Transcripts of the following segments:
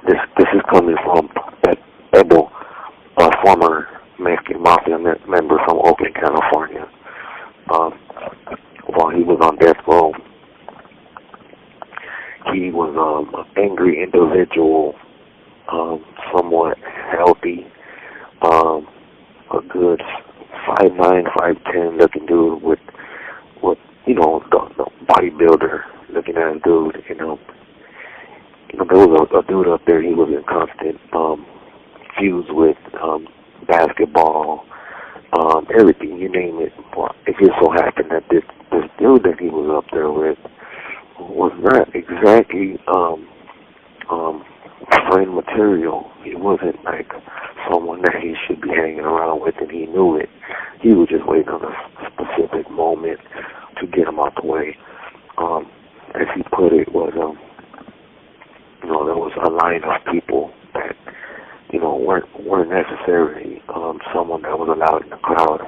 This is coming from Ebo, a former Mexican mafia member from Oakland, California. While he was on death row, he was an angry individual, somewhat healthy, a good 5'9", 5'10" looking dude with the bodybuilder looking at a dude. There was a dude up there. He was in constant fuse with basketball, everything, you name it. It just so happened that this dude that he was up there with was not exactly friend material. He wasn't like someone that he should be hanging around with, and he knew it. He was just waiting on a specific moment to get him out the way. As he put it, was there was a line of people that weren't necessarily someone that was allowed in the crowd.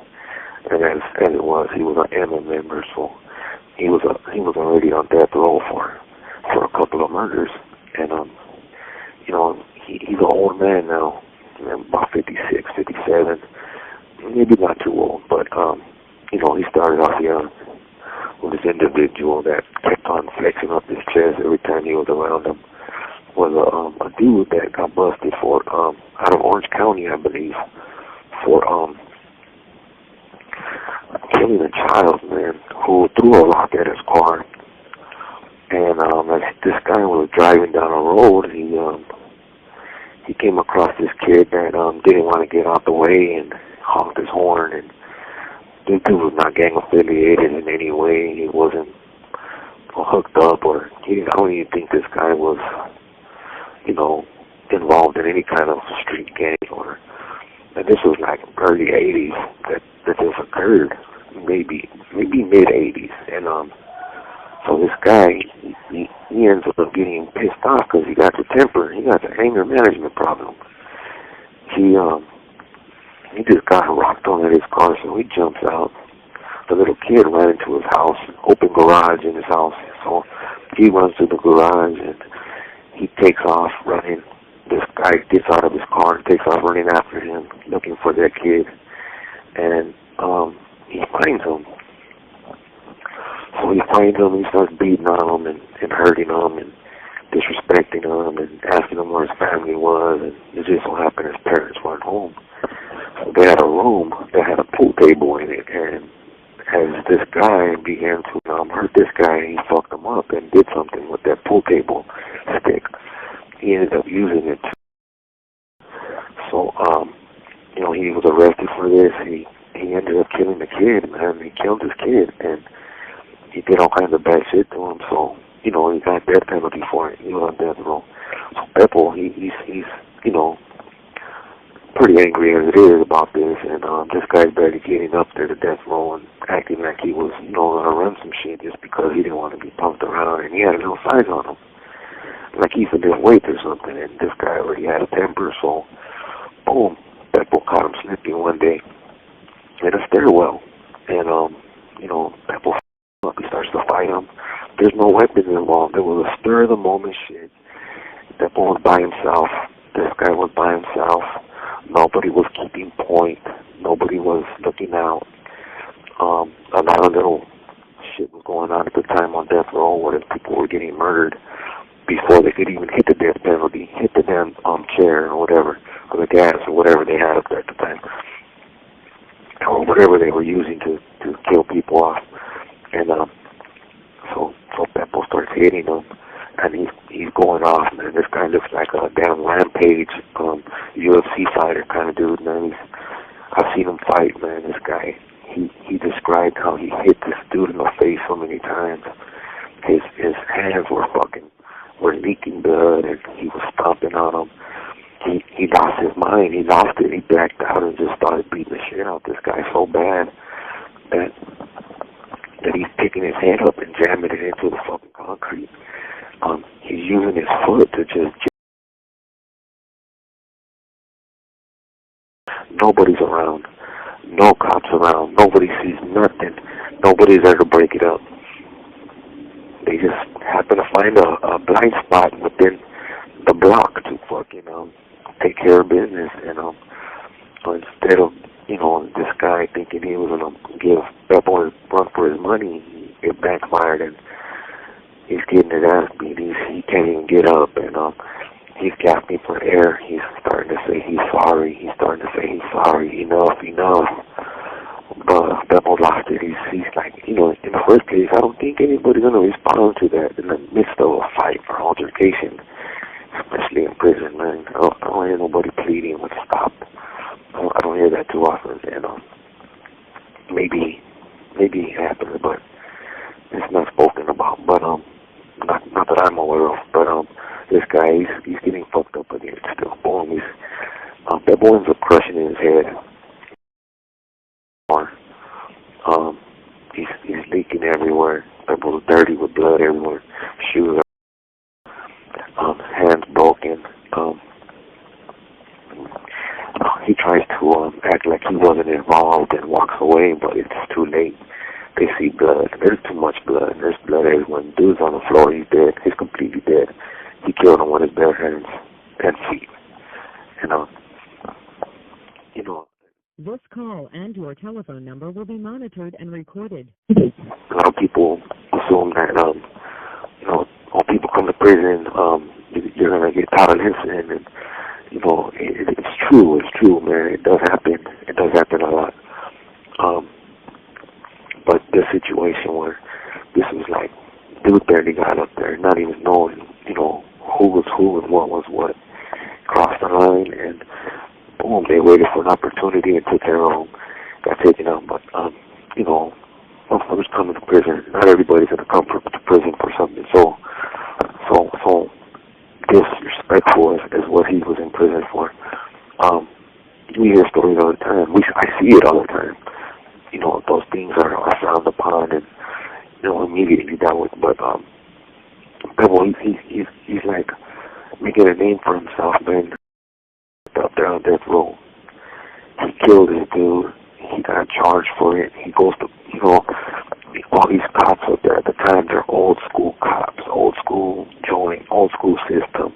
And as it was, he was an inmate member, so he was already on death row for a couple of murders. And he's an old man now, about 56, 57, maybe not too old, but he started off young with this individual that kept on flexing up his chest every time he was around him. Was a dude that got busted for out of Orange County, I believe, for killing a child, man, who threw a rock at his car. And as this guy was driving down a road, he came across this kid that didn't want to get out the way and honked his horn. And this dude was not gang affiliated in any way. He wasn't hooked up, or I don't even think this guy was involved in any kind of street gang, and this was like early 80s that this occurred, maybe mid 80s, and so this guy, he ends up getting pissed off because he got the temper, he got the anger management problem. He just got rocked on at his car, so he jumps out. The little kid ran into his house, open garage in his house, so he runs to the garage and he takes off running. This guy gets out of his car and takes off running after him, looking for that kid. And he finds him. So he finds him and he starts beating on him and hurting him and disrespecting him and asking him where his family was. And it just so happened his parents weren't home. So they had a room that had a pool table in it. And as this guy began to hurt this guy, he fucked him up and did something with that pool table stick. He ended up using it. So, he was arrested for this. He ended up killing the kid, man. He killed his kid, and he did all kinds of bad shit to him. So, he got death penalty for it. He was on death row. So, Peppo, he's pretty angry as it is about this, and this guy's barely getting up there to death row and acting like he was, going to run some shit just because he didn't want to be pumped around, and he had a little size on him, like he's a lift weight or something, and this guy already had a temper, so, boom, Peppo caught him slipping one day in a stairwell, and, Peppo up, he starts to fight him. There's no weapons involved. There was a spur-of-the-moment shit. Peppo was by himself. This guy was by himself. Nobody was keeping point. Nobody was looking out. A lot of little shit was going on at the time on death row where people were getting murdered before they could even hit the death penalty, hit the damn chair or whatever, or the gas or whatever they had up there at the time, or whatever they were using to kill people off. And so Peppo starts hitting him, and he's going off, man. This guy looks like a damn rampage UFC fighter kind of dude, man. I've seen him fight, man. This guy, he described how he hit this dude in the face so many times. His hands were leaking blood, and he was stomping on him. He lost his mind. He lost it. He backed out and just started beating the shit out of this guy so bad that he's picking his head up and jamming it into the fucking concrete. He's using his foot to just... Nobody's around. No cops around. Nobody sees nothing. Nobody's there to break it up. They just happen to find a blind spot within the block to fucking take care of business, and so instead of this guy thinking he was gonna give that boy a run for his money, it backfired, and he's getting his ass beat. He can't even get up, and he's gasping for air. He's starting to say he's sorry. He's starting to say he's sorry. Enough. Beppo lost it. He's like, in the first place, I don't think anybody's gonna respond to that in the midst of a fight or altercation, especially in prison, man. I don't hear nobody pleading with stop. I don't hear that too often, and maybe it happens, but it's not spoken about. But not that I'm aware of. But this guy, he's getting fucked up again still. Boom, that boy ends up crushing in his head. He's leaking everywhere. That boy's dirty with blood everywhere. Shoes are hands broken. He tries to act like he wasn't involved and walks away, but it's too late. They see blood. There's too much blood. There's blood everywhere. Dude's on the floor. He's dead. He's completely dead. He killed him with his bare hands and feet. This call and your telephone number will be monitored and recorded. A lot of people assume that, when people come to prison, you're going to get taught a lesson, and, it's true, man. It does happen. It does happen a lot. But this situation where this was like, dude barely got up there, not even knowing, who was who and what was what, crossed the line, and boom, they waited for an opportunity and took care of him, got taken out. But, motherfuckers coming to prison, not everybody's going to come to prison for something so disrespectful as what he was in prison for. We hear stories all the time. I see it all the time. Those things are frowned upon and, immediately dealt with. But, he's like making a name for himself, man. Up there on death row. He killed this dude. He got charged for it. He goes to, all these cops up there at the time, they're old school cops, old school joint, old school system.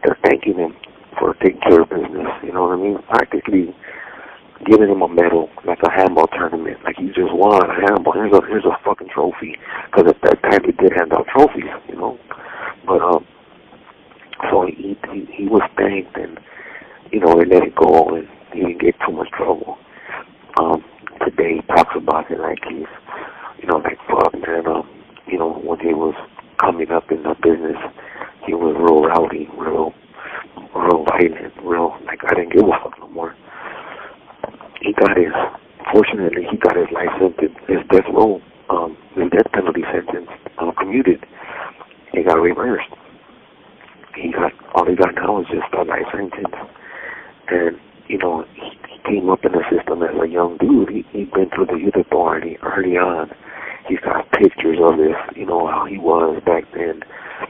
They're thanking him for taking care of business, you know what I mean? Practically giving him a medal, like a handball tournament, like you just won a handball. Here's a fucking trophy. Because at that time they did hand out trophies, But, so he was thanked, and they let it go, and he didn't get too much trouble. Today he talks about it like he's, like fuck, man. When he was coming up in the business, he was real rowdy, real violent, real like I didn't give a fuck no more. Fortunately, he got his life sentence, his death row, his death penalty sentence commuted. He got reversed. All he got now is just a life sentence. And, he came up in the system as a young dude. He'd been through the youth authority early on. He's got pictures of this, how he was back then,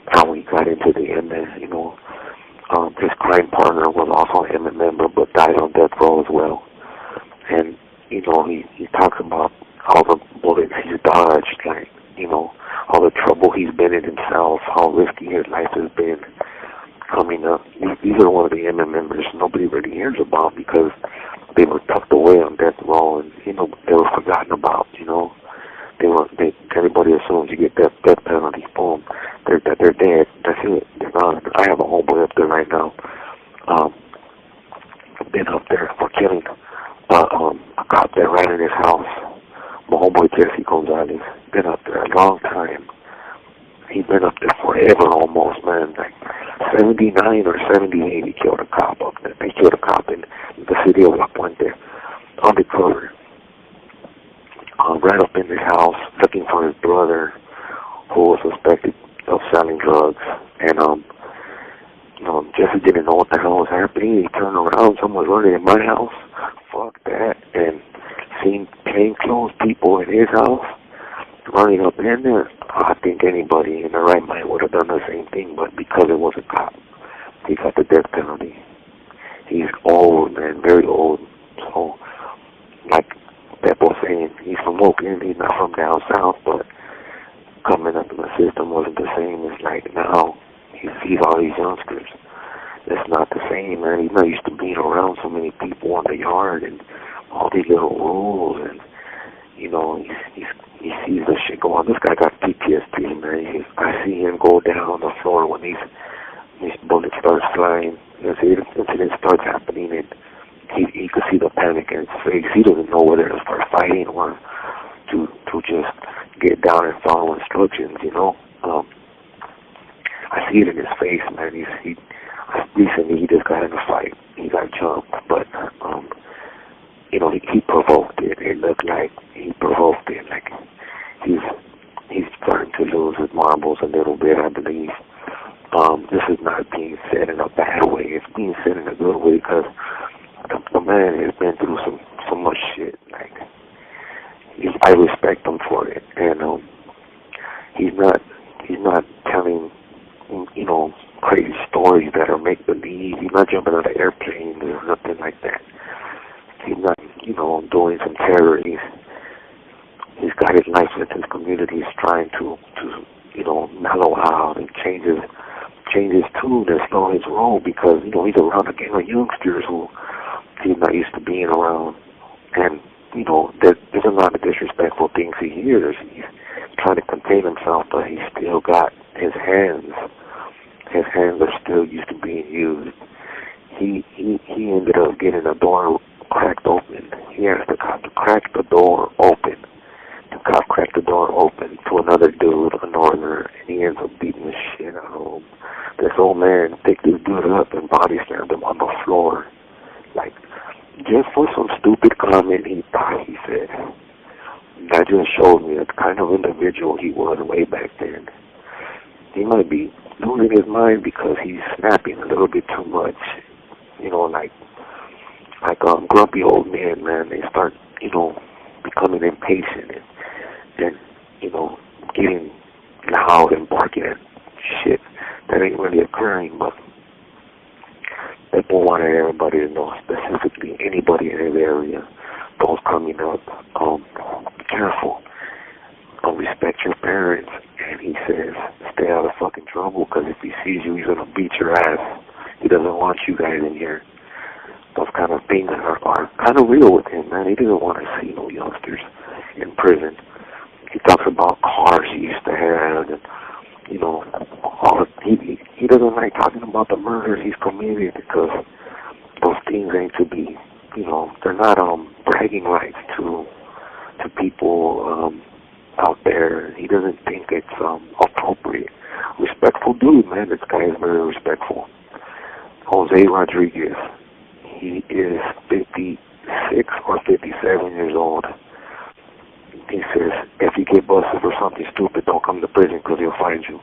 how he got into the inmate, his crime partner was also an inmate member, but died on death row as well. And, he talks about all the bullets he's dodged, like, all the trouble he's been in himself, how risky his life has been. Coming up, these are one of the inmate members nobody really hears about because they were tucked away on death row, and they were forgotten about. Everybody assumes you get death penalty, boom, they're dead. That's it. They're gone. I have a homeboy up there right now. Been up there for killing a cop that ran in his house. My homeboy Jesse Gonzalez been up there a long time. He's been up there forever almost, man. Like 79 or 78, he killed a cop up there. They killed a cop in the city of La Puente, undercover. Ran up in his house looking for his brother, who was suspected of selling drugs. And, Jesse didn't know what the hell was happening. He turned around, someone was running in my house. Fuck that. And seen plainclothes people in his house running up in there. I think anybody in their right mind would have done the same thing, but because it was a cop, he got the death penalty. He's old, man, very old. So, like Beppo saying, he's from Oakland, he's not from down south, but coming up in the system wasn't the same as like now. He sees all these youngsters. it's not the same, man. He's not used to being around so many people in the yard and all these little rules, and you know, he sees this shit go on. This guy got PTSD, man. I see him go down on the floor when these bullets start flying. As the incident starts happening, and he could see the panic in his face. He doesn't know whether to start fighting or to just get down and follow instructions, you know. I see it in his face, man. Recently he just got in a fight. He got jumped, but you know, he provoked it. It looked like he provoked it. Like he's starting to lose his marbles a little bit, I believe. This is not being said in a bad way. It's being said in a good way because the man has been through so much shit. Like I respect him for it, and he's not telling, you know, crazy stories that are make believe. He's not jumping out of airplanes or nothing like that. He's not, you know, doing some terror. He's got his life with his community. He's trying to you know, mellow out and change his tune and slow his roll because, you know, he's around a gang of youngsters who he's not used to being around. And, you know, there's a lot of disrespectful things he hears. He's trying to contain himself, but he's still got his hands. His hands are still used to being used. He ended up getting a door cracked open. He asked the cop to crack the door open. The cop cracked the door open to another dude, a northerner, and he ends up beating the shit out of him. This old man picked this dude up and body slammed him on the floor. Like, just for some stupid comment he thought he said. That just showed me the kind of individual he was way back then. He might be losing his mind because he's snapping a little bit too much. You know, like grumpy old men, man, they start, you know, becoming impatient and you know, getting loud and barking at shit that ain't really occurring, but people wanted everybody to know, specifically anybody in his area, those coming up, be careful, respect your parents, and he says, stay out of fucking trouble, because if he sees you, he's gonna beat your ass. He doesn't want you guys in here. Those kind of things are kind of real with him, man. He doesn't want to see no youngsters in prison. He talks about cars he used to have, and you know, he doesn't like talking about the murders he's committed because those things ain't to be, you know, they're not bragging rights to people out there. He doesn't think it's appropriate. Respectful dude, man. This guy is very respectful. Jose Rodriguez. He is 56 or 57 years old. He says, if you get busted for something stupid, don't come to prison because he'll find you.